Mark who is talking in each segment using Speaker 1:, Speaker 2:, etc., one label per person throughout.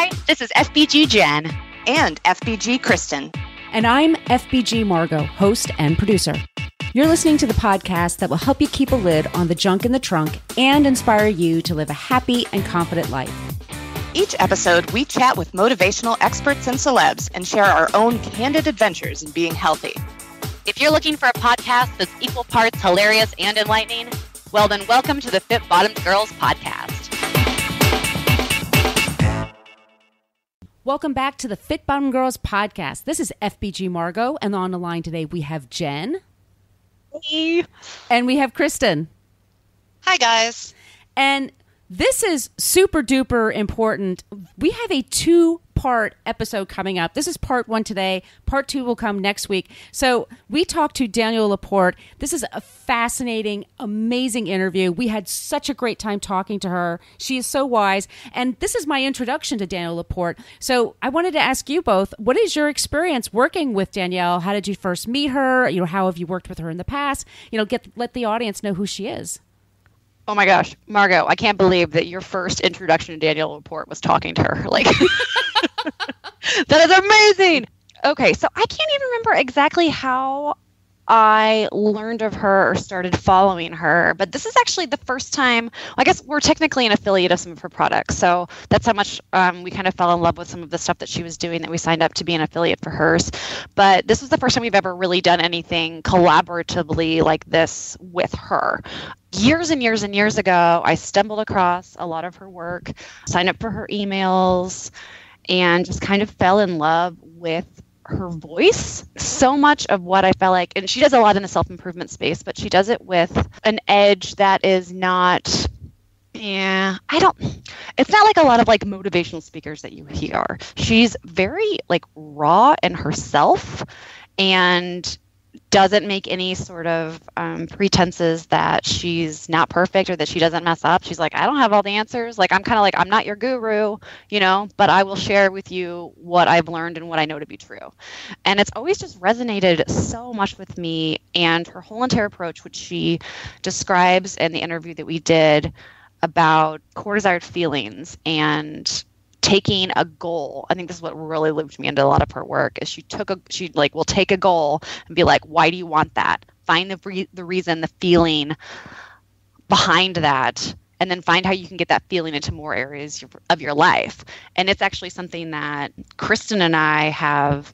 Speaker 1: Hi, this is FBG Jen.
Speaker 2: And FBG Kristen.
Speaker 3: And I'm FBG Margot, host and producer. You're listening to the podcast that will help you keep a lid on the junk in the trunk and inspire you to live a happy and confident life.
Speaker 2: Each episode, we chat with motivational experts and celebs and share our own candid adventures in being healthy.
Speaker 1: If you're looking for a podcast that's equal parts hilarious and enlightening, well then welcome to the Fit Bottomed Girls podcast.
Speaker 3: Welcome back to the Fit Bottomed Girls podcast. This is FBG Margot, and on the line today we have Jen.
Speaker 1: Hey.
Speaker 3: And we have Kristen.
Speaker 4: Hi, guys.
Speaker 3: And this is super duper important. We have a 2-part episode coming up. This is part 1 today. Part 2 will come next week. So we talked to Danielle LaPorte. This is a fascinating, amazing interview. We had such a great time talking to her. She is so wise. And this is my introduction to Danielle LaPorte. So I wanted to ask you both, what is your experience working with Danielle? How did you first meet her? How have you worked with her in the past? Let the audience know who she is.
Speaker 1: Oh my gosh, Margot, I can't believe that your first introduction to Danielle LaPorte was talking to her. That is amazing. Okay, so I can't even remember exactly how I learned of her or started following her, but this is actually the first time. I guess we're technically an affiliate of some of her products, so that's how much we kind of fell in love with some of the stuff that she was doing, that we signed up to be an affiliate for hers. But this was the first time we've ever really done anything collaboratively like this with her. Years and years and years ago, I stumbled across a lot of her work, signed up for her emails, and just kind of fell in love with her voice. So much of what I felt like, and she does a lot in the self-improvement space, but she does it with an edge that is not, it's not like a lot of motivational speakers that you hear. She's very raw in herself and doesn't make any sort of pretenses that she's not perfect or that she doesn't mess up. She's like, I don't have all the answers. I'm kind of I'm not your guru, but I will share with you what I've learned and what I know to be true. And it's always just resonated so much with me. And her whole entire approach, which she describes in the interview that we did about core desired feelings and taking a goal. I think this is what really looped me into a lot of her work. Is she will take a goal and be like, why do you want that? Find the reason, the feeling behind that, and then find how you can get that feeling into more areas of your life. And it's actually something that Kristen and I have,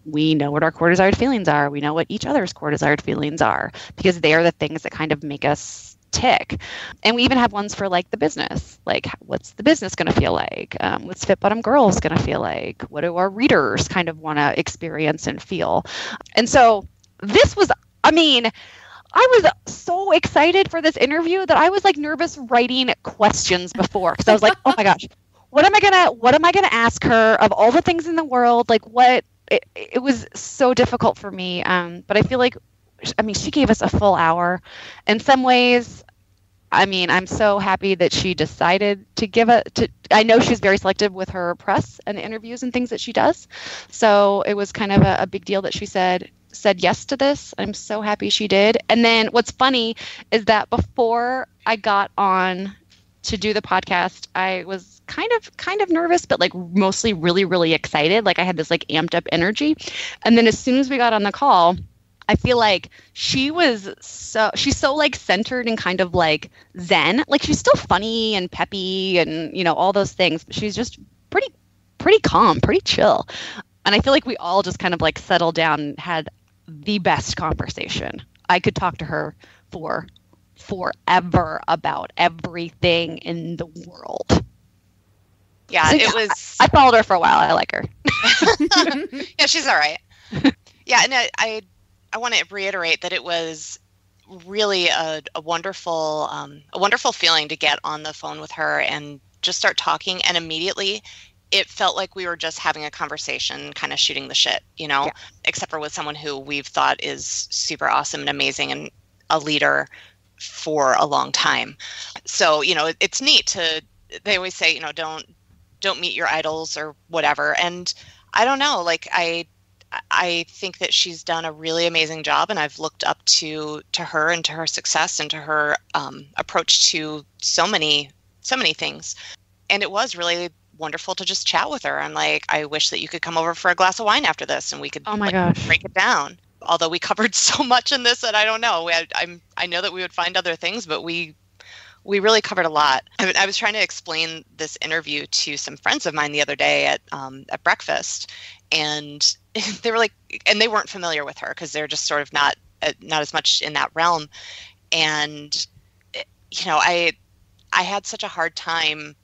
Speaker 1: we know what our core desired feelings are. We know what each other's core desired feelings are, because they are the things that kind of make us tick. And we even have ones for the business, what's the business going to feel like? What's Fit Bottom Girls going to feel like? What do our readers kind of want to experience and feel? And so this was, I was so excited for this interview that I was nervous writing questions before, because I was like, oh my gosh, what am I gonna ask her of all the things in the world? It was so difficult for me. But I feel like, she gave us a full hour. In some ways, I'm so happy that she decided to I know she's very selective with her press and the interviews and things that she does. So it was kind of a big deal that she said yes to this. I'm so happy she did. And then what's funny is that before I got on to do the podcast, I was kind of nervous, but mostly really, really excited. I had this amped up energy. And then as soon as we got on the call, I feel like she's so centered and kind of zen. She's still funny and peppy and, all those things, but she's just pretty calm, pretty chill. And I feel like we all just kind of settled down and had the best conversation. I could talk to her for forever about everything in the world.
Speaker 4: Yeah,
Speaker 1: So,
Speaker 4: it was.
Speaker 1: I followed her for a while. I like her.
Speaker 4: Yeah, she's all right. Yeah, and I want to reiterate that it was really a wonderful feeling to get on the phone with her and just start talking. And immediately it felt like we were just having a conversation, kind of shooting the shit, Yeah. Except for with someone who we've thought is super awesome and amazing and a leader for a long time. So, it's neat they always say, don't meet your idols or whatever. And I don't know, I think that she's done a really amazing job, and I've looked up to her and to her success and to her approach to so many things. And it was really wonderful to just chat with her. I'm like, I wish that you could come over for a glass of wine after this and we could
Speaker 1: Oh my gosh.
Speaker 4: break it down. Although we covered so much in this that I don't know. I know that we would find other things, but we really covered a lot. I was trying to explain this interview to some friends of mine the other day at breakfast, and they were like, and they weren't familiar with her because they're just sort of not as much in that realm. And I had such a hard time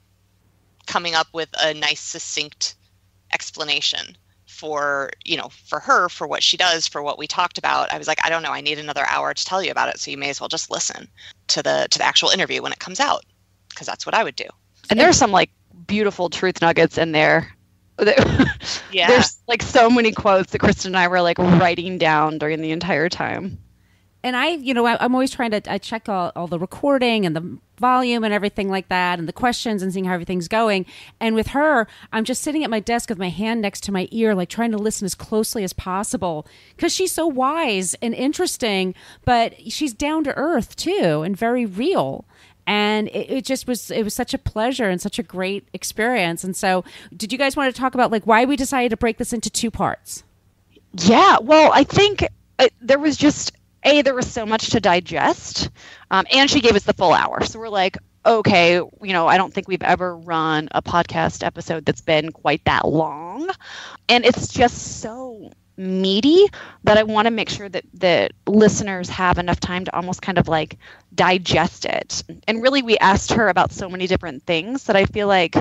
Speaker 4: coming up with a nice, succinct explanation for her, for what she does, for what we talked about. I was like, I don't know, I need another hour to tell you about it, so you may as well just listen to the actual interview when it comes out, because that's what I would do.
Speaker 1: And there's some like beautiful truth nuggets in there.
Speaker 4: Yeah.
Speaker 1: There's like so many quotes that Kristen and I were like writing down during the entire time.
Speaker 3: And I'm always trying to I check all the recording and the volume and everything like that, and the questions, and seeing how everything's going. And with her, I'm just sitting at my desk with my hand next to my ear, like trying to listen as closely as possible, because she's so wise and interesting, but she's down to earth too, and very real. And it was such a pleasure and such a great experience. And so, did you guys want to talk about like why we decided to break this into 2 parts?
Speaker 1: Yeah, well, I think there was just there was so much to digest, and she gave us the full hour. So we're like, okay, I don't think we've ever run a podcast episode that's been quite that long, and it's just so meaty that I want to make sure that the listeners have enough time to almost kind of like digest it. And really, we asked her about so many different things that I feel like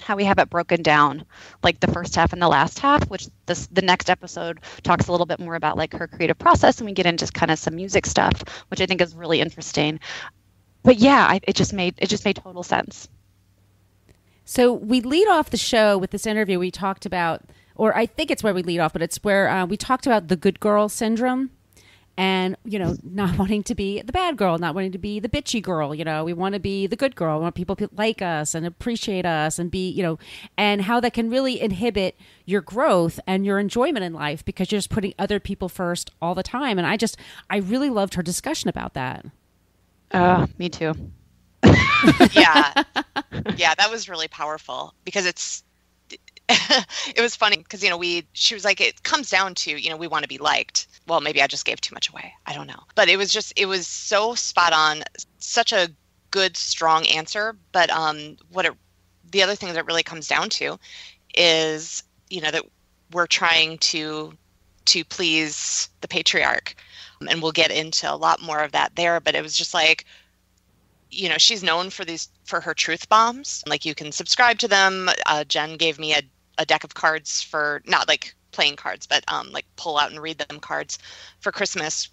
Speaker 1: how we have it broken down, like the first half and the last half, which the next episode talks a little bit more about like her creative process, and we get into kind of some music stuff, which I think is really interesting. But yeah, it just made total sense.
Speaker 3: So we lead off the show with this interview. We talked about, or I think it's where we lead off, but it's where we talked about the good girl syndrome. And, not wanting to be the bad girl, not wanting to be the bitchy girl. We want to be the good girl. We want people to like us and appreciate us and be, and how that can really inhibit your growth and your enjoyment in life because you're just putting other people first all the time. And I really loved her discussion about that.
Speaker 1: Me too.
Speaker 4: Yeah. Yeah, that was really powerful because it was funny because, she was like, it comes down to, we want to be liked. Well, maybe I just gave too much away. I don't know. But it was so spot on, such a good, strong answer. But the other thing that really comes down to is, that we're trying to please the patriarch. And we'll get into a lot more of that there. But it was just like, she's known for her truth bombs. Like, you can subscribe to them. Jen gave me a deck of cards for, not like playing cards, but like pull out and read them cards for Christmas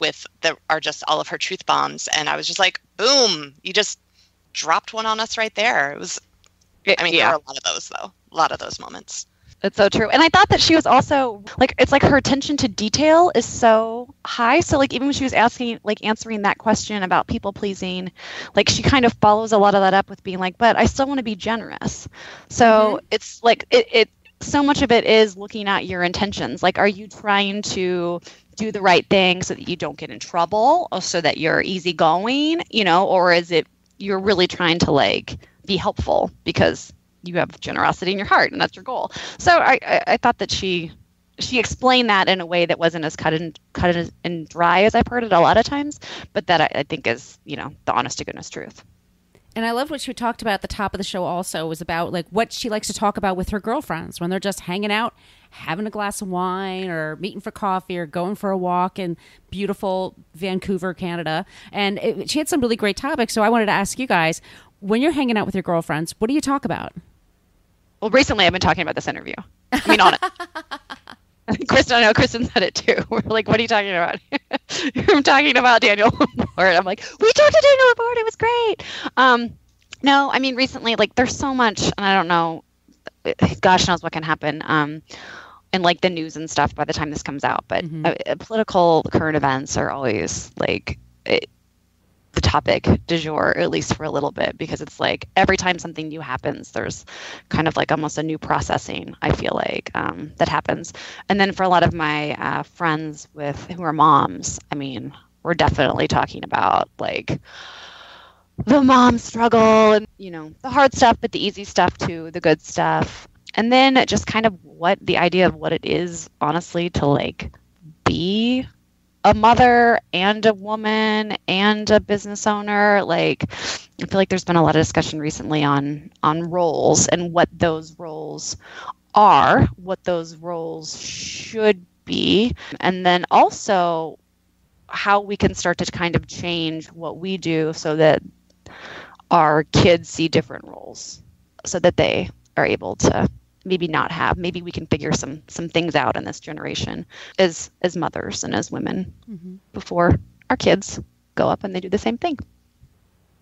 Speaker 4: are just all of her truth bombs. And I was just like, boom, you just dropped one on us right there. There were a lot of those though, a lot of those moments.
Speaker 1: It's so true. And I thought that she was also like, it's like her attention to detail is so high. So like, even when she was answering that question about people pleasing, like she kind of follows a lot of that up with being like, but I still want to be generous. So it's like, it so much of it is looking at your intentions. Like, are you trying to do the right thing so that you don't get in trouble, or so that you're easygoing, or is it you're really trying to like be helpful because you have generosity in your heart and that's your goal? So I thought that she explained that in a way that wasn't as cut and dry as I've heard it a lot of times, but that I think is, the honest to goodness truth.
Speaker 3: And I loved what she talked about at the top of the show also, was about like what she likes to talk about with her girlfriends when they're just hanging out, having a glass of wine or meeting for coffee or going for a walk in beautiful Vancouver, Canada. And she had some really great topics. So I wanted to ask you guys, when you're hanging out with your girlfriends, what do you talk about?
Speaker 1: Well, recently I've been talking about this interview. On it. Kristen, I know Kristen said it too. We're like, what are you talking about? I'm talking about Danielle LaPorte. I'm like, we talked to Danielle LaPorte. It was great. No, recently, like, there's so much, and I don't know, gosh knows what can happen in like the news and stuff by the time this comes out. But political current events are always like the topic du jour, at least for a little bit, because it's like every time something new happens, there's kind of like almost a new processing, I feel like, that happens. And then for a lot of my friends who are moms, we're definitely talking about like the mom struggle and, the hard stuff, but the easy stuff too, the good stuff. And then just kind of what the idea of what it is, honestly, to like be a mother and a woman and a business owner. Like, I feel like there's been a lot of discussion recently on roles and what those roles are, what those roles should be, and then also how we can start to kind of change what we do so that our kids see different roles, so that they are able to maybe we can figure some things out in this generation as mothers and as women before our kids go up and they do the same thing.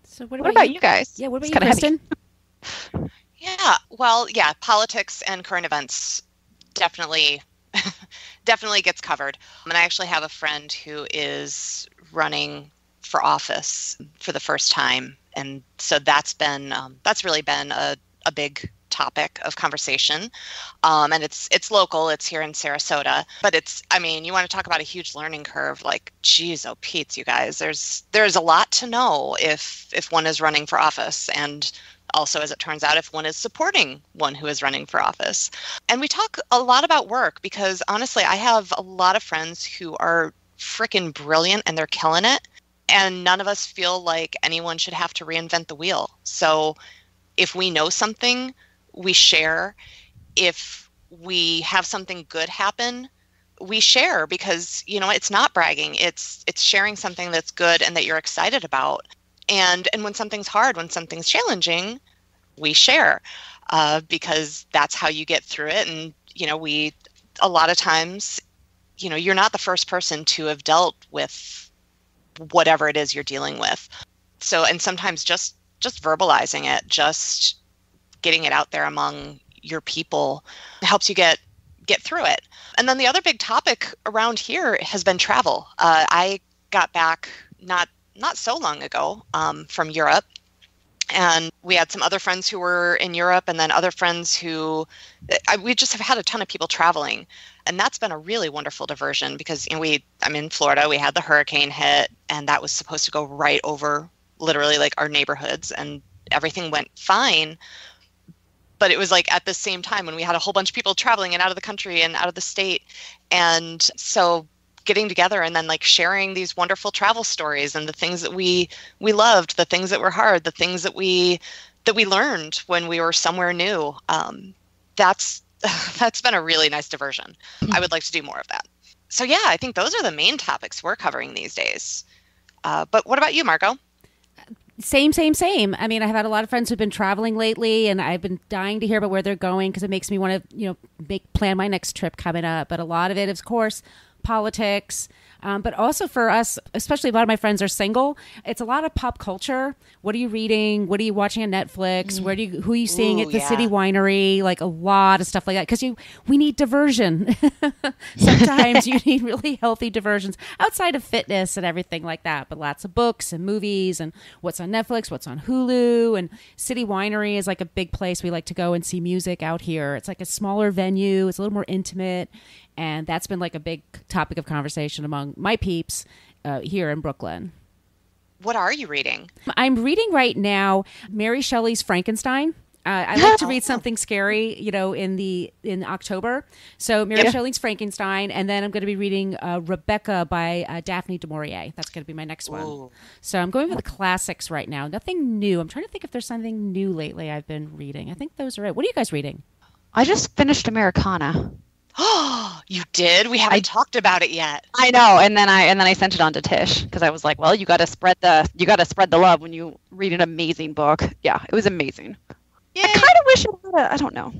Speaker 1: So what about you guys?
Speaker 3: Yeah, what about you, Kristen?
Speaker 4: Yeah, well, yeah, politics and current events definitely gets covered. And I actually have a friend who is running for office for the first time, and so that's really been a big topic of conversation. And it's local, it's here in Sarasota, but you want to talk about a huge learning curve, like, geez, oh Pete's, you guys, there's a lot to know if one is running for office, and also, as it turns out, if one is supporting one who is running for office. And we talk a lot about work because, honestly, I have a lot of friends who are freaking brilliant and they're killing it, and none of us feel like anyone should have to reinvent the wheel. So if we know something, we share. If we have something good happen, we share, because, it's not bragging. It's sharing something that's good and that you're excited about. And when something's hard, when something's challenging, we share, because that's how you get through it. And, a lot of times, you're not the first person to have dealt with whatever it is you're dealing with. So, and sometimes just verbalizing it, just getting it out there among your people helps you get through it. And then the other big topic around here has been travel. I got back not so long ago from Europe, and we had some other friends who were in Europe, and then other friends who we just have had a ton of people traveling, and that's been a really wonderful diversion because I'm in Florida. We had the hurricane hit, and that was supposed to go right over literally like our neighborhoods, and everything went fine. But it was like at the same time when we had a whole bunch of people traveling and out of the country and out of the state, and so getting together and then like sharing these wonderful travel stories and the things that we loved, the things that were hard, the things that we learned when we were somewhere new. That's been a really nice diversion. I would like to do more of that. So yeah, I think those are the main topics we're covering these days. But what about you, Margot?
Speaker 3: Same. I mean, I've had a lot of friends who've been traveling lately, and I've been dying to hear about where they're going because it makes me want to, plan my next trip coming up. But a lot of it, of course, politics, but also for us, especially a lot of my friends are single. It's a lot of pop culture. What are you reading? What are you watching on Netflix? Who are you seeing at the city winery? Like a lot of stuff like that. Because we need diversion. Sometimes you need really healthy diversions outside of fitness and everything like that. But lots of books and movies and what's on Netflix, what's on Hulu. And City Winery is like a big place we like to go and see music out here. It's like a smaller venue. It's a little more intimate. And that's been like a big topic of conversation among my peeps here in Brooklyn.
Speaker 4: What are you reading?
Speaker 3: I'm reading right now Mary Shelley's Frankenstein. I like to read something scary, in October. So Mary Shelley's Frankenstein, and then I'm going to be reading Rebecca by Daphne du Maurier. That's going to be my next one. Ooh. So I'm going with the classics right now. Nothing new. I'm trying to think if there's something new lately I've been reading. I think those are it. What are you guys reading?
Speaker 1: I just finished Americana.
Speaker 4: Oh, you did? We haven't talked about it yet.
Speaker 1: I know, and then I sent it on to Tish because I was like, well, you got to spread the love when you read an amazing book. Yeah, it was amazing. Yay. I kind of wish it had I don't know,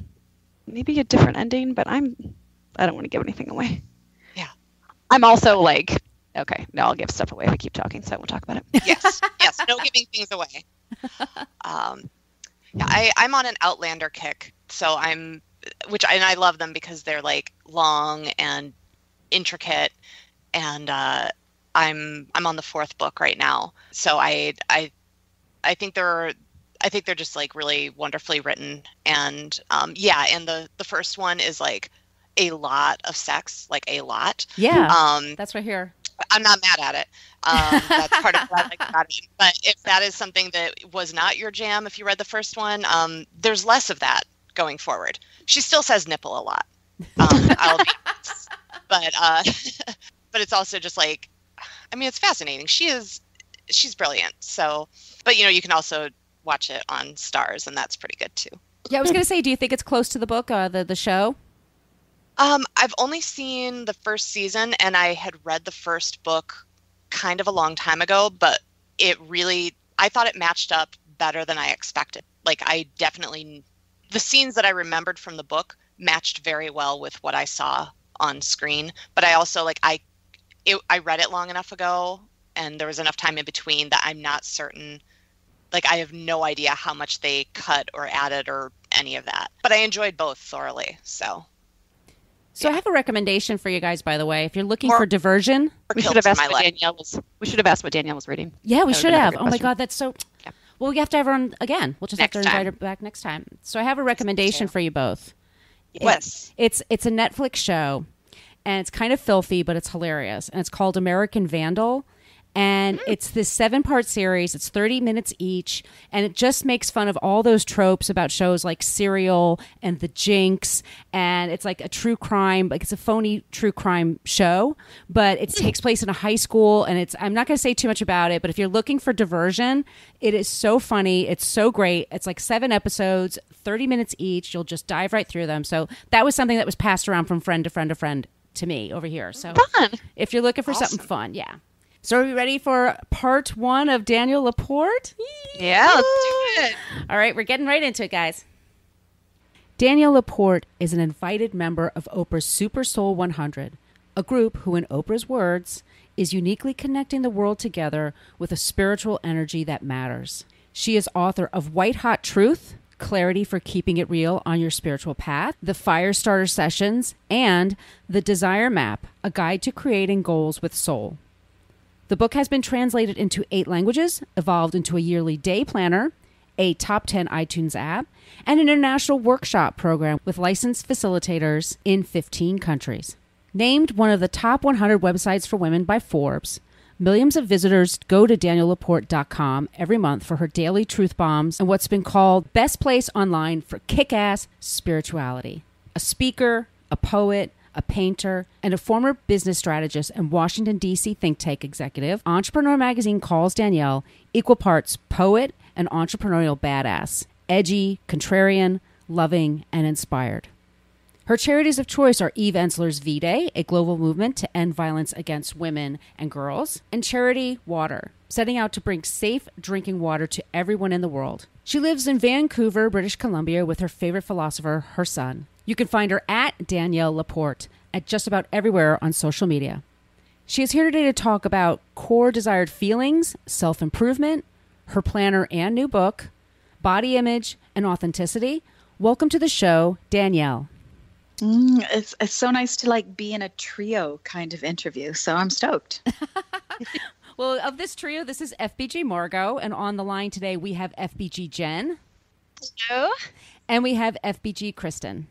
Speaker 1: maybe a different ending, but I don't want to give anything away.
Speaker 4: Yeah.
Speaker 1: I'm also like, okay, no, I'll give stuff away if I keep talking, so I won't talk about it.
Speaker 4: Yes, no giving things away. I'm on an Outlander kick, so and I love them because they're like long and intricate, and I'm on the 4th book right now. So I think they're just like really wonderfully written, and and the first one is like a lot of sex, like a lot.
Speaker 3: Yeah, that's right here.
Speaker 4: I'm not mad at it. That's part of what I like about it. But if that is something that was not your jam, if you read the first one, there's less of that going forward. She still says nipple a lot. I'll be honest. But it's also just like, I mean, it's fascinating. She's brilliant. So, but you can also watch it on Stars, and that's pretty good too.
Speaker 3: Yeah, I was going to say, do you think it's close to the book, the show?
Speaker 4: I've only seen the first season, and I had read the first book kind of a long time ago, but I thought it matched up better than I expected. Like, the scenes that I remembered from the book matched very well with what I saw on screen. But I also, I read it long enough ago, and there was enough time in between that I'm not certain. Like, I have no idea how much they cut or added or any of that. But I enjoyed both thoroughly, so...
Speaker 3: So I have a recommendation for you guys, by the way. If you're looking for diversion,
Speaker 1: we should have asked what Danielle was reading.
Speaker 3: Yeah, we should have. Oh my God, that's so. Yeah. Well, we have to have her on again. We'll just have to invite her back next time. So I have a recommendation for you both.
Speaker 4: Yes.
Speaker 3: It's a Netflix show, and it's kind of filthy, but it's hilarious. And it's called American Vandal. And it's this 7-part series. It's 30 minutes each. And it just makes fun of all those tropes about shows like Serial and The Jinx. And it's like a true crime, like it's a phony true crime show. But it takes place in a high school. And I'm not going to say too much about it. But if you're looking for diversion, it is so funny. It's so great. It's like 7 episodes, 30 minutes each. You'll just dive right through them. So that was something that was passed around from friend to friend to friend to me over here. So
Speaker 1: fun.
Speaker 3: If you're looking for something fun, yeah. So are we ready for part 1 of Danielle LaPorte?
Speaker 1: Yeah, let's do it.
Speaker 3: All right, we're getting right into it, guys. Danielle LaPorte is an invited member of Oprah's Super Soul 100, a group who, in Oprah's words, is uniquely connecting the world together with a spiritual energy that matters. She is author of White Hot Truth, Clarity for Keeping It Real on Your Spiritual Path, the Firestarter Sessions, and The Desire Map, a guide to creating goals with soul. The book has been translated into 8 languages, evolved into a yearly day planner, a top 10 iTunes app, and an international workshop program with licensed facilitators in 15 countries. Named one of the top 100 websites for women by Forbes, millions of visitors go to DanielleLaPorte.com every month for her daily truth bombs and what's been called best place online for kick-ass spirituality. A speaker, a poet, a painter, and a former business strategist and Washington, D.C. think tank executive, Entrepreneur Magazine calls Danielle equal parts poet and entrepreneurial badass, edgy, contrarian, loving, and inspired. Her charities of choice are Eve Ensler's V-Day, a global movement to end violence against women and girls, and Charity Water, setting out to bring safe drinking water to everyone in the world. She lives in Vancouver, British Columbia, with her favorite philosopher, her son. You can find her at Danielle LaPorte at just about everywhere on social media. She is here today to talk about core desired feelings, self-improvement, her planner and new book, body image, and authenticity. Welcome to the show, Danielle.
Speaker 5: It's so nice to be in a trio kind of interview, so I'm stoked.
Speaker 3: Well, of this trio, this is FBG Margot, and on the line today we have FBG Jen.
Speaker 4: Hello.
Speaker 3: And we have FBG Kristen.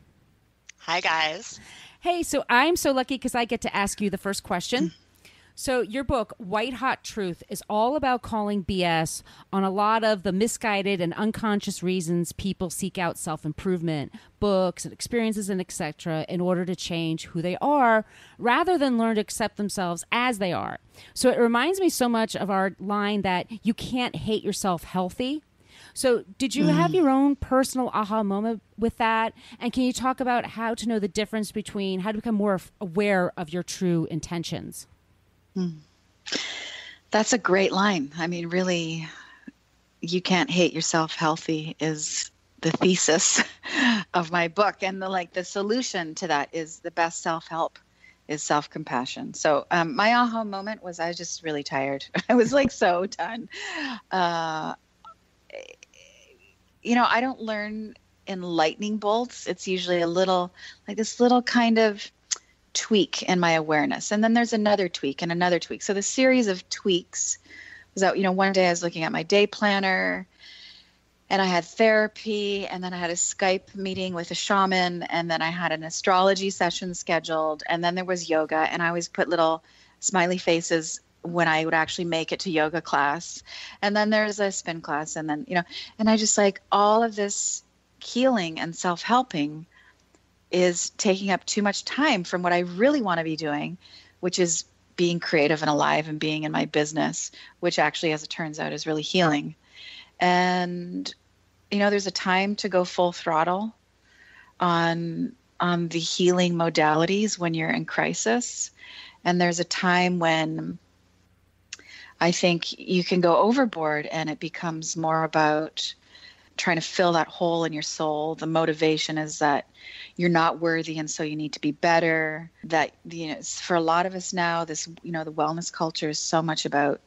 Speaker 4: Hi, guys.
Speaker 3: Hey, so I'm so lucky because I get to ask you the first question. So your book, White Hot Truth, is all about calling BS on a lot of the misguided and unconscious reasons people seek out self-improvement, books and experiences and etc. in order to change who they are rather than learn to accept themselves as they are. So it reminds me so much of our line that you can't hate yourself healthy. So did you have your own personal aha moment with that? And can you talk about how to know the difference between how to become more aware of your true intentions?
Speaker 5: That's a great line. I mean, really, you can't hate yourself healthy is the thesis of my book. And the solution to that is the best self-help is self-compassion. So my aha moment was I was just really tired. I was so done. I don't learn in lightning bolts. It's usually a little, this little kind of tweak in my awareness. And then there's another tweak and another tweak. So the series of tweaks was that, one day I was looking at my day planner and I had therapy, and then I had a Skype meeting with a shaman, and then I had an astrology session scheduled, and then there was yoga, and I always put little smiley faces when I would actually make it to yoga class. And then there's a spin class. And then, and I just like all of this healing and self-helping is taking up too much time from what I really want to be doing, which is being creative and alive and being in my business, which actually, as it turns out, is really healing. And, there's a time to go full throttle on the healing modalities when you're in crisis. And there's a time when I think you can go overboard and it becomes more about trying to fill that hole in your soul. The motivation is that you're not worthy and so you need to be better. That, for a lot of us now, this, the wellness culture is so much about,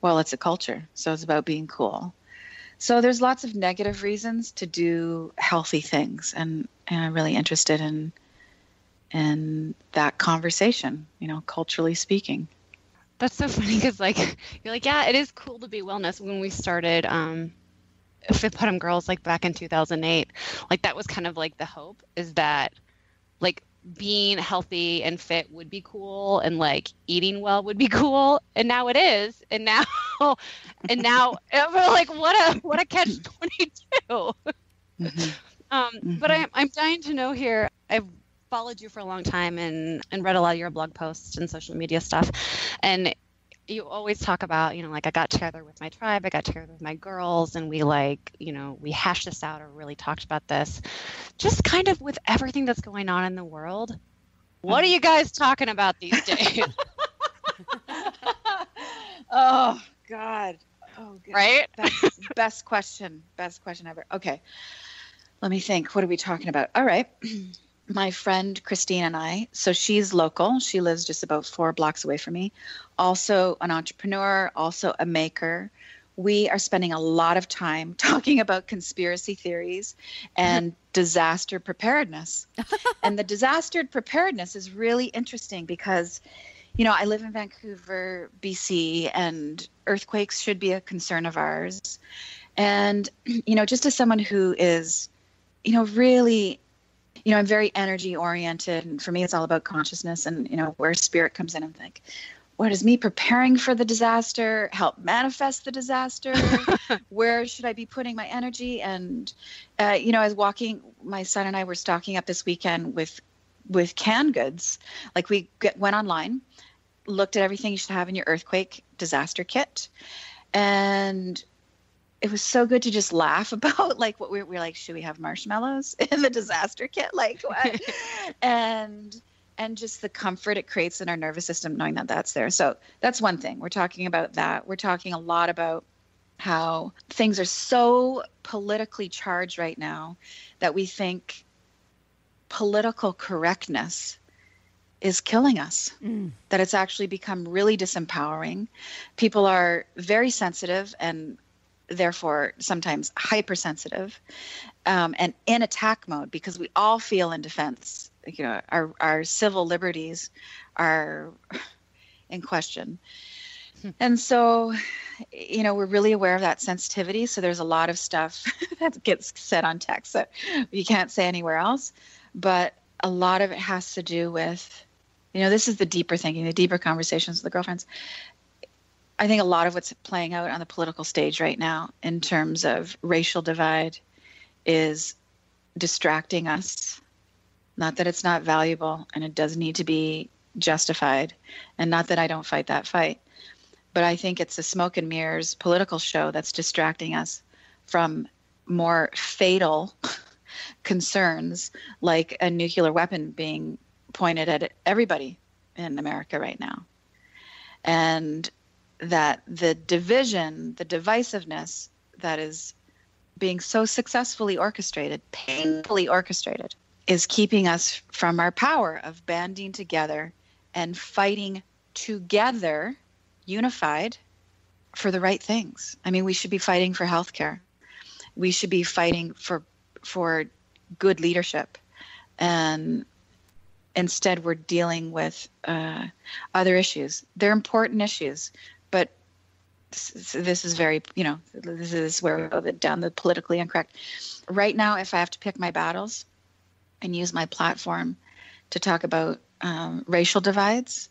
Speaker 5: well, it's a culture. So it's about being cool. So there's lots of negative reasons to do healthy things. And I'm really interested in that conversation, culturally speaking.
Speaker 1: That's so funny because, you're like, yeah, it is cool to be wellness. When we started Fifth Bottom Girls, back in 2008, that was kind of the hope is that, being healthy and fit would be cool and, eating well would be cool. And now it is. And now we're like, what a catch-22.
Speaker 5: Mm-hmm.
Speaker 1: But I'm dying to know here. I've followed you for a long time and read a lot of your blog posts and social media stuff. And you always talk about, I got together with my tribe, I got together with my girls, and we we hashed this out or really talked about this. Just kind of with everything that's going on in the world. What are you guys talking about these days?
Speaker 5: Oh, God.
Speaker 1: Right?
Speaker 5: That's best question ever. Okay. Let me think. What are we talking about? All right. My friend Christine and I, so she's local. She lives just about 4 blocks away from me. Also an entrepreneur, also a maker. We are spending a lot of time talking about conspiracy theories and disaster preparedness. And the disaster preparedness is really interesting because, I live in Vancouver, BC, and earthquakes should be a concern of ours. And, just as someone who is, really, I'm very energy oriented, and for me, it's all about consciousness and, where spirit comes in and think, what is me preparing for the disaster, help manifest the disaster? Where should I be putting my energy? And, I was walking, my son and I were stocking up this weekend with canned goods. We went online, looked at everything you should have in your earthquake disaster kit. And it was so good to just laugh about what we're like, should we have marshmallows in the disaster kit? What? and just the comfort it creates in our nervous system knowing that that's there. So that's one thing. We're talking about that. We're talking a lot about how things are so politically charged right now that we think political correctness is killing us, that it's actually become really disempowering. People are very sensitive and therefore sometimes hypersensitive and in attack mode because we all feel in defense. Our civil liberties are in question. And so, we're really aware of that sensitivity. So there's a lot of stuff that gets said on text that you can't say anywhere else. But a lot of it has to do with, this is the deeper thinking, the deeper conversations with the girlfriends. I think a lot of what's playing out on the political stage right now in terms of racial divide is distracting us. Not that it's not valuable and it does need to be justified, and not that I don't fight that fight, but I think it's a smoke and mirrors political show that's distracting us from more fatal concerns like a nuclear weapon being pointed at everybody in America right now. And that the division, the divisiveness that is being so successfully orchestrated, painfully orchestrated, is keeping us from our power of banding together and fighting together, unified, for the right things. I mean, we should be fighting for healthcare. We should be fighting for good leadership. And instead, we're dealing with other issues. They're important issues, but this is very, this is where we go down the politically incorrect. Right now, if I have to pick my battles and use my platform to talk about racial divides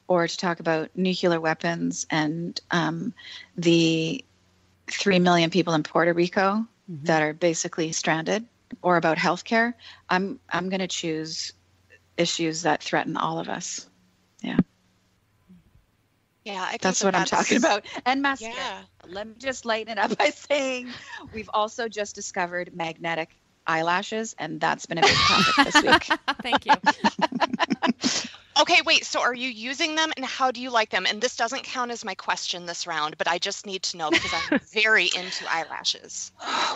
Speaker 5: or to talk about nuclear weapons and the 3 million people in Puerto Rico that are basically stranded, or about healthcare, I'm going to choose issues that threaten all of us. Yeah.
Speaker 4: Yeah, I think
Speaker 5: That's what I'm talking about. And mascara.
Speaker 4: Yeah.
Speaker 5: Let me just lighten it up by saying we've also just discovered magnetic eyelashes, and that's been a big topic this week.
Speaker 3: Thank you.
Speaker 4: Okay, wait. So are you using them, and how do you like them? And this doesn't count as my question this round, but I just need to know because I'm very into eyelashes.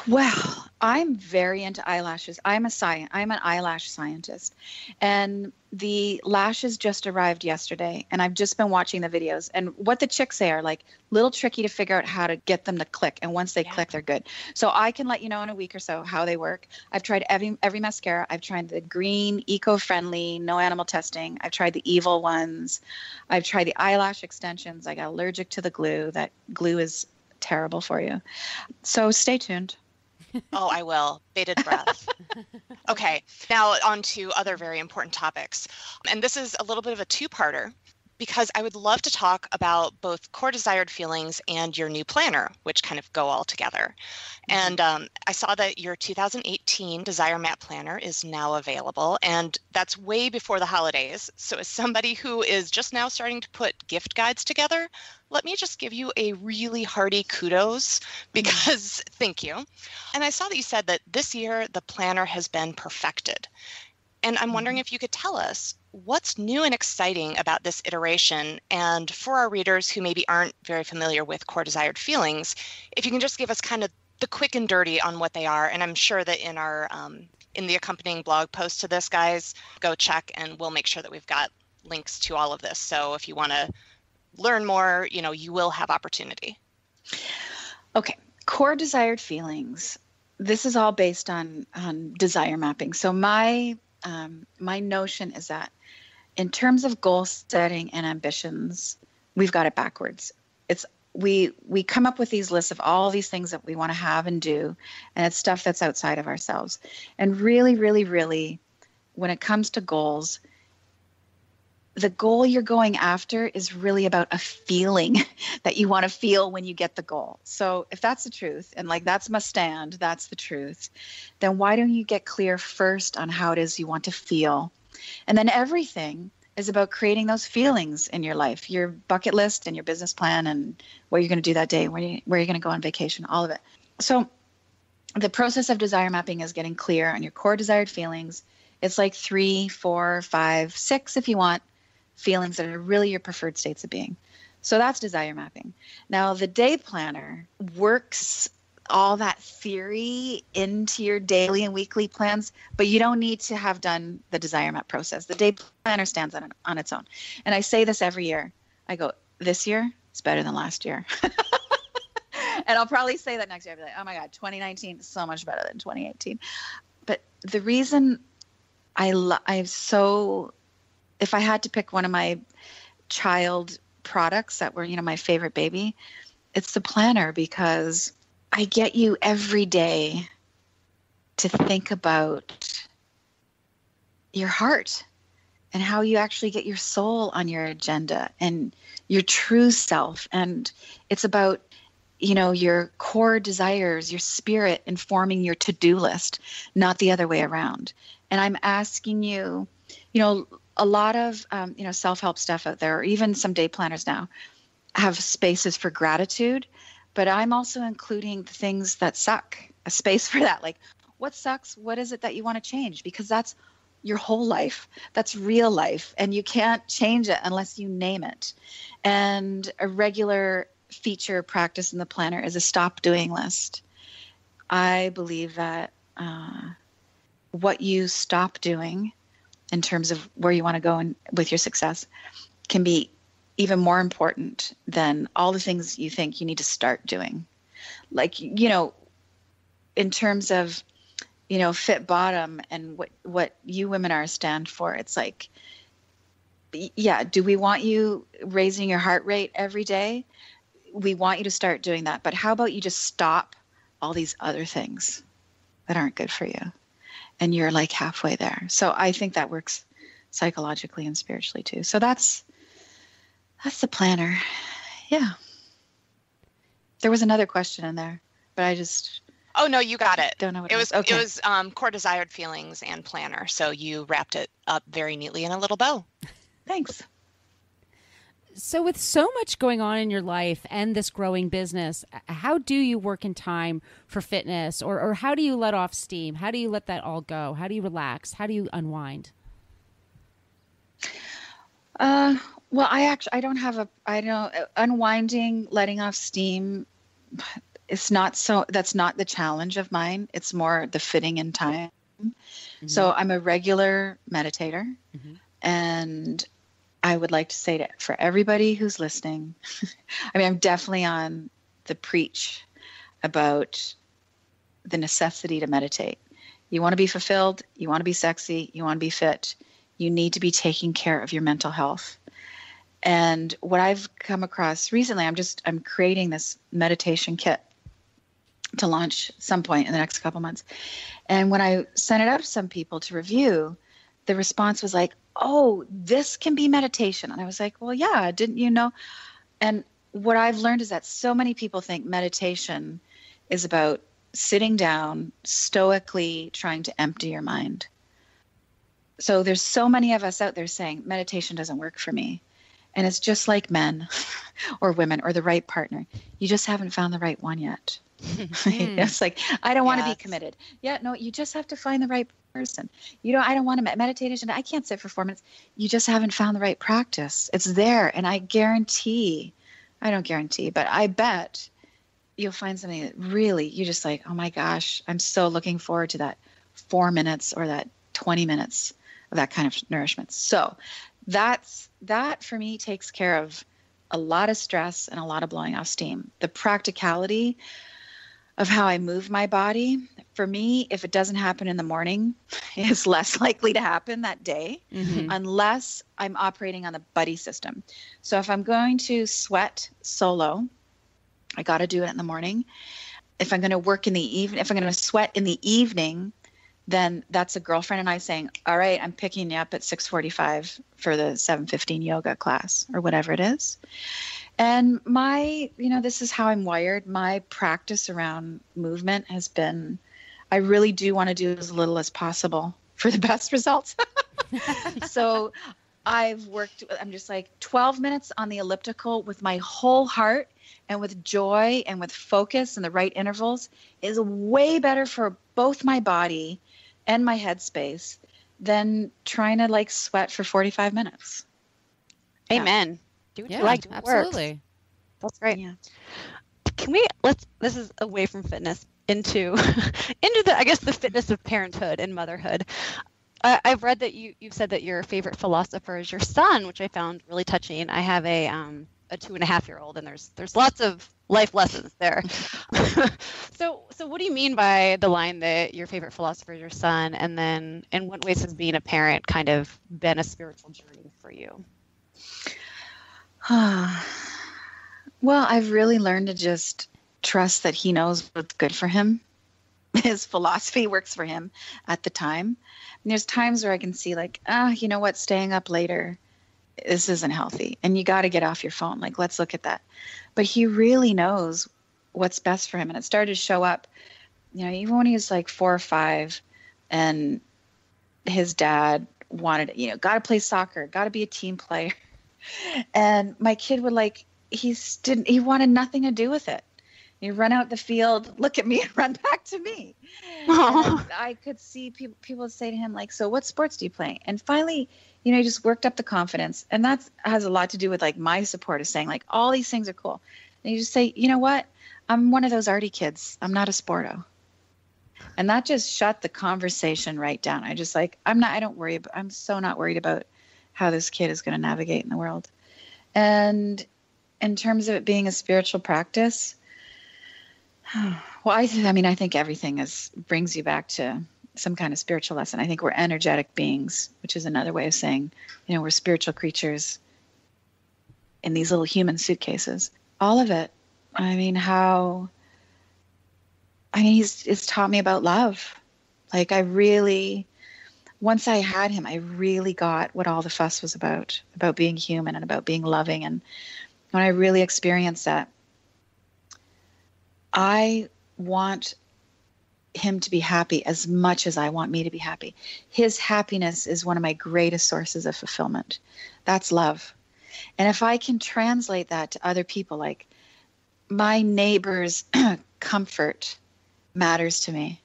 Speaker 5: Well, I'm very into eyelashes. I'm an eyelash scientist, and the lashes just arrived yesterday, and I've just been watching the videos. And what the chicks say are like little tricky to figure out how to get them to click, and once they click, they're good. So I can let you know in a week or so how they work. I've tried every mascara. I've tried the green, eco-friendly, no animal testing. I've tried the evil ones. I've tried the eyelash extensions. I got allergic to the glue. That glue is terrible for you. So stay tuned.
Speaker 4: Oh, I will. Bated breath. Okay, now on to other very important topics. And this is a little bit of a two-parter because I would love to talk about both core desired feelings and your new planner, which kind of go all together. And I saw that your 2018 Desire Map Planner is now available, and that's way before the holidays. So as somebody who is just now starting to put gift guides together, let me just give you a really hearty kudos because thank you. And I saw that you said that this year the planner has been perfected. And I'm wondering if you could tell us what's new and exciting about this iteration. And for our readers who maybe aren't very familiar with core desired feelings, if you can just give us kind of the quick and dirty on what they are. And I'm sure that in our in the accompanying blog post to this, guys, go check and we'll make sure that we've got links to all of this. So if you want to learn more, you will have opportunity.
Speaker 5: Okay. Core desired feelings. This is all based on desire mapping. So my notion is that in terms of goal setting and ambitions, we've got it backwards. We come up with these lists of all these things that we want to have and do, and it's stuff that's outside of ourselves. And really, really, really, when it comes to goals, the goal you're going after is really about a feeling that you want to feel when you get the goal. So if that's the truth, and like that's must stand, that's the truth, then why don't you get clear first on how it is you want to feel? And then everything is about creating those feelings in your life, your bucket list and your business plan and what you're going to do that day, where you're going to go on vacation, all of it. So the process of desire mapping is getting clear on your core desired feelings. It's like 3, 4, 5, 6, if you want, feelings that are really your preferred states of being. So that's desire mapping. Now, the day planner works all that theory into your daily and weekly plans, but you don't need to have done the desire map process. The day planner stands on its own. And I say this every year. I go, this year is better than last year. And I'll probably say that next year. I'll be like, oh my God, 2019 is so much better than 2018. But the reason if I had to pick one of my child products that were, my favorite baby, it's the planner, because I get you every day to think about your heart and how you actually get your soul on your agenda and your true self. And it's about, your core desires, your spirit informing your to-do list, not the other way around. And I'm asking you, a lot of, self-help stuff out there, or even some day planners now, have spaces for gratitude, but I'm also including the things that suck, a space for that. Like, what sucks? What is it that you want to change? Because that's your whole life. That's real life. And you can't change it unless you name it. And a regular feature practice in the planner is a stop doing list. I believe that what you stop doing in terms of where you want to go with your success can be even more important than all the things you think you need to start doing. Like, in terms of, fit bottom and what you women are stand for, it's like, yeah, do we want you raising your heart rate every day? We want you to start doing that. But how about you just stop all these other things that aren't good for you? And you're like halfway there. So I think that works psychologically and spiritually too. So that's That's the planner. Yeah. There was another question in there, but I just
Speaker 4: Oh no, you got it.
Speaker 5: don't know what
Speaker 4: It was
Speaker 5: Okay.
Speaker 4: it was core desired feelings and planner. So you wrapped it up very neatly in a little bow.
Speaker 5: Thanks.
Speaker 3: So with so much going on in your life and this growing business, how do you work in time for fitness, or how do you let off steam? How do you let that all go? How do you relax? How do you unwind?
Speaker 5: Well, I don't have unwinding, letting off steam. It's not that's not the challenge of mine. It's more the fitting in time. Mm-hmm. So I'm a regular meditator, mm-hmm. and I would like to say that for everybody who's listening, I mean, I'm definitely on the preach about the necessity to meditate. You want to be fulfilled. You want to be sexy. You want to be fit. You need to be taking care of your mental health. And what I've come across recently, I'm creating this meditation kit to launch some point in the next couple months. And when I sent it out to some people to review, the response was like, "Oh, this can be meditation." And I was like, "Well, yeah, didn't you know?" And what I've learned is that so many people think meditation is about sitting down, stoically trying to empty your mind. So there's so many of us out there saying meditation doesn't work for me. And it's just like men or women or the right partner. You just haven't found the right one yet. It's like, I don't want to be committed. Yeah, no, you just have to find the right person. I don't want to meditation. I can't sit for 4 minutes. You just haven't found the right practice. It's there. And I don't guarantee, but I bet you'll find something that really, you're just like, oh my gosh, I'm so looking forward to that 4 minutes or that 20 minutes of that kind of nourishment. So that for me takes care of a lot of stress and a lot of blowing off steam. The practicality of how I move my body, for me, if it doesn't happen in the morning, it's less likely to happen that day, mm-hmm. unless I'm operating on the buddy system. So if I'm going to sweat solo, I got to do it in the morning. If I'm going to work in the evening, if I'm going to sweat in the evening, then that's a girlfriend and I saying, all right, I'm picking you up at 6:45 for the 7:15 yoga class or whatever it is. And this is how I'm wired. My practice around movement has been, I really do want to do as little as possible for the best results. So I'm just like 12 minutes on the elliptical with my whole heart and with joy and with focus and the right intervals is way better for both my body and my headspace than trying to sweat for 45 minutes.
Speaker 1: Amen. Do what you like. Do
Speaker 3: absolutely.
Speaker 1: Works. That's great. Yeah. This is away from fitness into the fitness of parenthood and motherhood. I've read that you've said that your favorite philosopher is your son, which I found really touching. I have a 2.5-year-old, and there's lots of life lessons there. So what do you mean by the line that your favorite philosopher is your son? And then in what ways has being a parent kind of been a spiritual journey for you?
Speaker 5: Well, I've really learned to just trust that he knows what's good for him. His philosophy works for him at the time. And there's times where I can see you know what, staying up later, this isn't healthy. And you got to get off your phone. Let's look at that. But he really knows what's best for him. And it started to show up, even when he was 4 or 5 and his dad wanted, got to play soccer, got to be a team player. And my kid would he wanted nothing to do with it. You run out the field, look at me, and run back to me. I could see people would say to him, so what sports do you play? And finally, he just worked up the confidence. And that has a lot to do with my support of saying all these things are cool. And you just say, you know what? I'm one of those arty kids. I'm not a sporto. And that just shut the conversation right down. I just I'm so not worried about how this kid is going to navigate in the world. And in terms of it being a spiritual practice, well, I think everything brings you back to some kind of spiritual lesson. I think we're energetic beings, which is another way of saying, we're spiritual creatures in these little human suitcases. All of it. It's taught me about love. once I had him, I really got what all the fuss was about being human and about being loving. And when I really experienced that, I want him to be happy as much as I want me to be happy. His happiness is one of my greatest sources of fulfillment. That's love. And if I can translate that to other people, like my neighbor's comfort matters to me.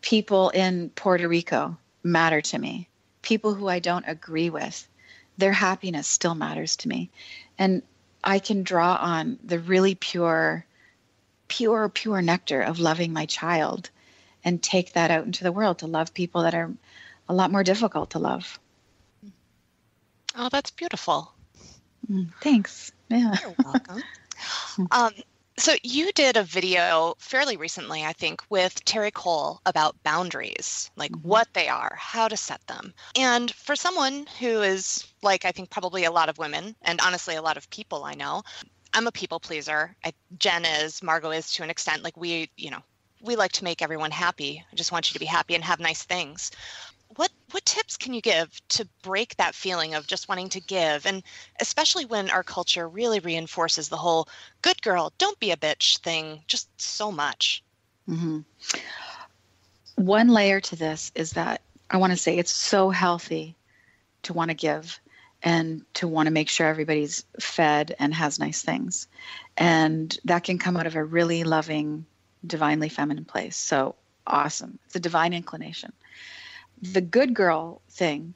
Speaker 5: People in Puerto Rico matter to me. People who I don't agree with, their happiness still matters to me. And I can draw on the really pure nectar of loving my child and take that out into the world to love people that are a lot more difficult to love.
Speaker 4: Oh, that's beautiful.
Speaker 5: Thanks. Yeah.
Speaker 4: You're welcome. So you did a video fairly recently, I think, with Terry Cole about boundaries, like what they are, how to set them. And for someone who is like, I think probably a lot of women, and honestly, a lot of people I know, I'm a people pleaser. Jen is, Margot is to an extent. Like we like to make everyone happy. I just want you to be happy and have nice things. What tips can you give to break that feeling of just wanting to give? And especially when our culture really reinforces the whole good girl, don't be a bitch thing just so much.
Speaker 5: Mm-hmm. One layer to this is that I want to say it's so healthy to want to give and to want to make sure everybody's fed and has nice things. And that can come out of a really loving, divinely feminine place. So awesome. It's a divine inclination. The good girl thing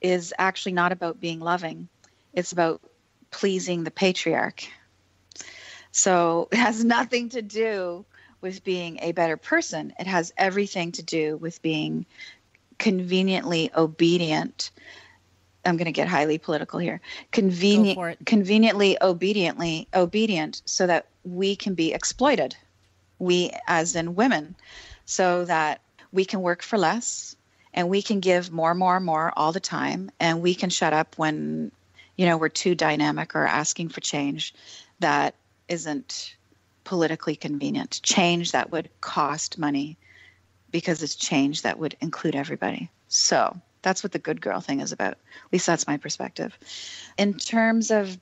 Speaker 5: is actually not about being loving. It's about pleasing the patriarch. So it has nothing to do with being a better person. It has everything to do with being conveniently obedient. I'm going to get highly political here. Conveniently obedient so that we can be exploited. We as in women, so that we can work for less and we can give more all the time. And we can shut up when, we're too dynamic or asking for change that isn't politically convenient. Change that would cost money because it's change that would include everybody. So that's what the good girl thing is about. At least that's my perspective. In terms of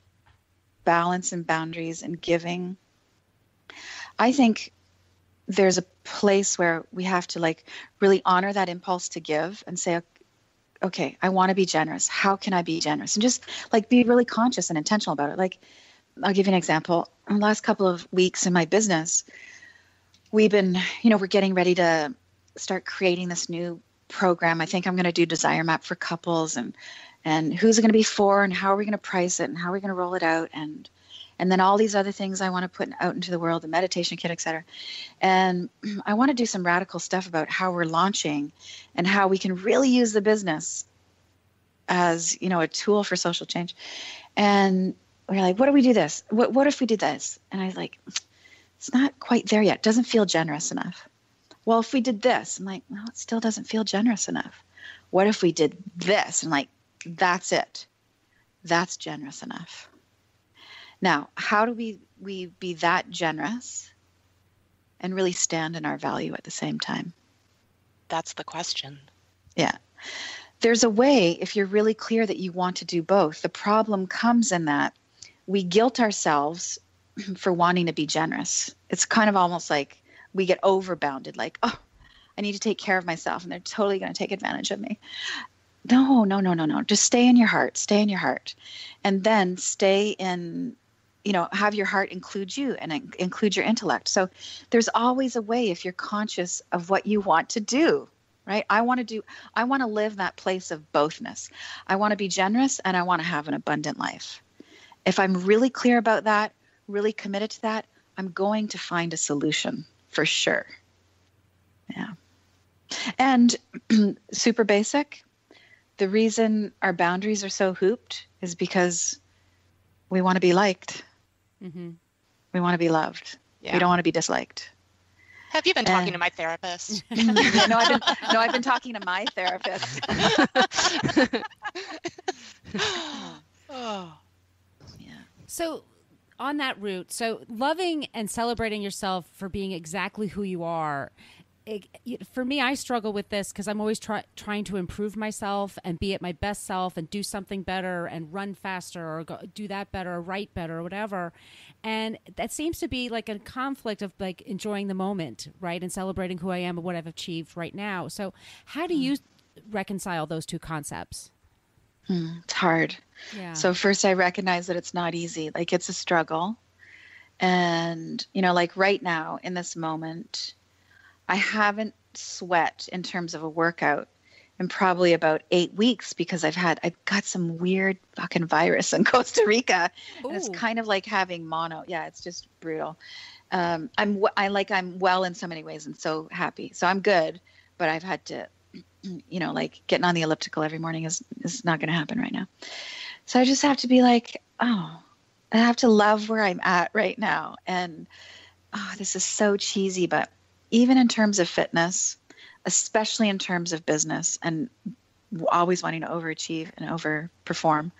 Speaker 5: balance and boundaries and giving, I think there's a place where we have to really honor that impulse to give and say, okay, I want to be generous. How can I be generous? And just be really conscious and intentional about it. I'll give you an example. In the last couple of weeks in my business, we've been, we're getting ready to start creating this new program. I think I'm going to do Desire Map for couples and who's it going to be for and how are we going to price it and how are we going to roll it out and then all these other things I want to put out into the world, the meditation kit, et cetera. And I want to do some radical stuff about how we're launching and how we can really use the business as, a tool for social change. And we're like, what do we do this? What if we did this? And I was like, it's not quite there yet. It doesn't feel generous enough. Well, if we did this, I'm like, no, it still doesn't feel generous enough. What if we did this? And that's it. That's generous enough. Now, how do we be that generous and really stand in our value at the same time?
Speaker 4: That's the question.
Speaker 5: Yeah. There's a way, if you're really clear that you want to do both. The problem comes in that we guilt ourselves for wanting to be generous. It's kind of almost like we get overbounded, I need to take care of myself and they're totally going to take advantage of me. No. Just stay in your heart. Stay in your heart. And then stay in, have your heart include you and include your intellect. So there's always a way if you're conscious of what you want to do, right? I want to live that place of bothness. I want to be generous and I want to have an abundant life. If I'm really clear about that, really committed to that, I'm going to find a solution for sure. Yeah. And super basic, the reason our boundaries are so hooped is because we want to be liked. Mm-hmm. We want to be loved. Yeah. We don't want to be disliked.
Speaker 4: Have you been talking to my therapist?
Speaker 5: No, I've been talking to my therapist.
Speaker 4: Oh.
Speaker 3: Yeah. So on that route, so loving and celebrating yourself for being exactly who you are, for me, I struggle with this because I'm always trying to improve myself and be at my best self and do something better and run faster or do that better or write better or whatever. And that seems to be like a conflict of like enjoying the moment, right? And celebrating who I am and what I've achieved right now. So how do you reconcile those two concepts?
Speaker 5: It's hard.
Speaker 3: Yeah.
Speaker 5: So first I recognize that it's not easy. Like it's a struggle. And, you know, like right now in this moment, I haven't sweat in terms of a workout in probably about 8 weeks because I've got some weird fucking virus in Costa Rica.
Speaker 3: Ooh.
Speaker 5: And it's kind of like having mono. Yeah, it's just brutal. I'm well in so many ways and so happy. So I'm good, but I've had to, you know, like getting on the elliptical every morning is not going to happen right now. So I just have to be like, oh, I have to love where I'm at right now. And this is so cheesy, but even in terms of fitness, especially in terms of business and always wanting to overachieve and overperform,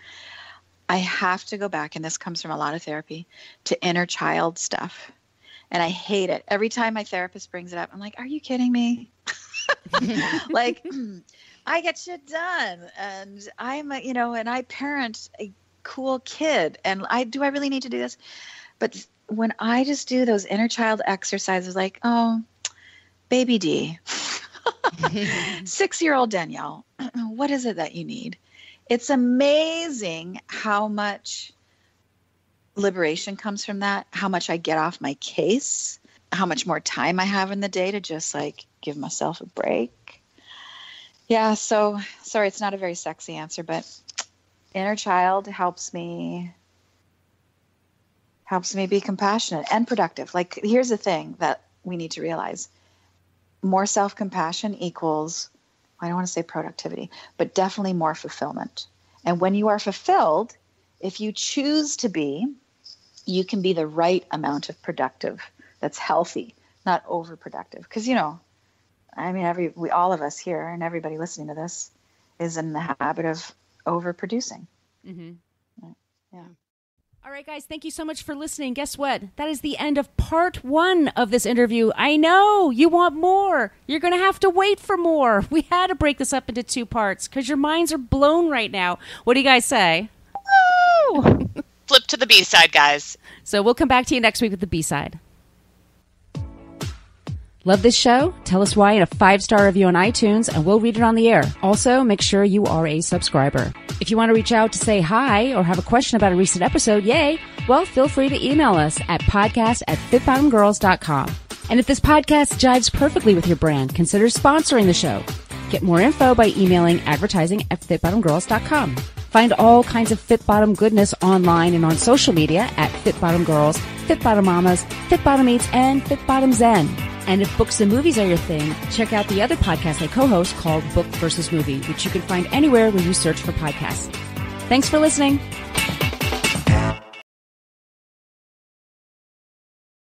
Speaker 5: I have to go back, and this comes from a lot of therapy, to inner child stuff. And I hate it. Every time my therapist brings it up, I'm like, are you kidding me? Like, I get shit done, and and I parent a cool kid, and do I really need to do this? But when I just do those inner child exercises, like, oh, baby D, 6-year-old Danielle, what is it that you need? It's amazing how much liberation comes from that, how much I get off my case, how much more time I have in the day to just like give myself a break. Yeah, so sorry, it's not a very sexy answer, but inner child helps me be compassionate and productive. Like, here's the thing that we need to realize. More self-compassion equals, I don't want to say productivity, but definitely more fulfillment. And when you are fulfilled, if you choose to be, you can be the right amount of productive that's healthy, not overproductive. Because, all of us here and everybody listening to this is in the habit of overproducing.
Speaker 3: Mm-hmm.
Speaker 5: Yeah.
Speaker 3: All right, guys, thank you so much for listening. Guess what? That is the end of part 1 of this interview. I know you want more. You're going to have to wait for more. We had to break this up into 2 parts because your minds are blown right now. What do you guys say?
Speaker 4: Woo! Flip to the B-side, guys.
Speaker 3: So we'll come back to you next week with the B-side. Love this show? Tell us why in a 5-star review on iTunes, and we'll read it on the air. Also, make sure you are a subscriber. If you want to reach out to say hi or have a question about a recent episode, yay, well, feel free to email us at podcast@fitbottomgirls.com. And if this podcast jives perfectly with your brand, consider sponsoring the show. Get more info by emailing advertising@fitbottomgirls.com. Find all kinds of Fit Bottom goodness online and on social media at Fit Bottom Girls, Fit Bottom Mamas, Fit Bottom Eats, and Fit Bottom Zen. And if books and movies are your thing, check out the other podcast I co-host called Book versus Movie, which you can find anywhere where you search for podcasts. Thanks for listening.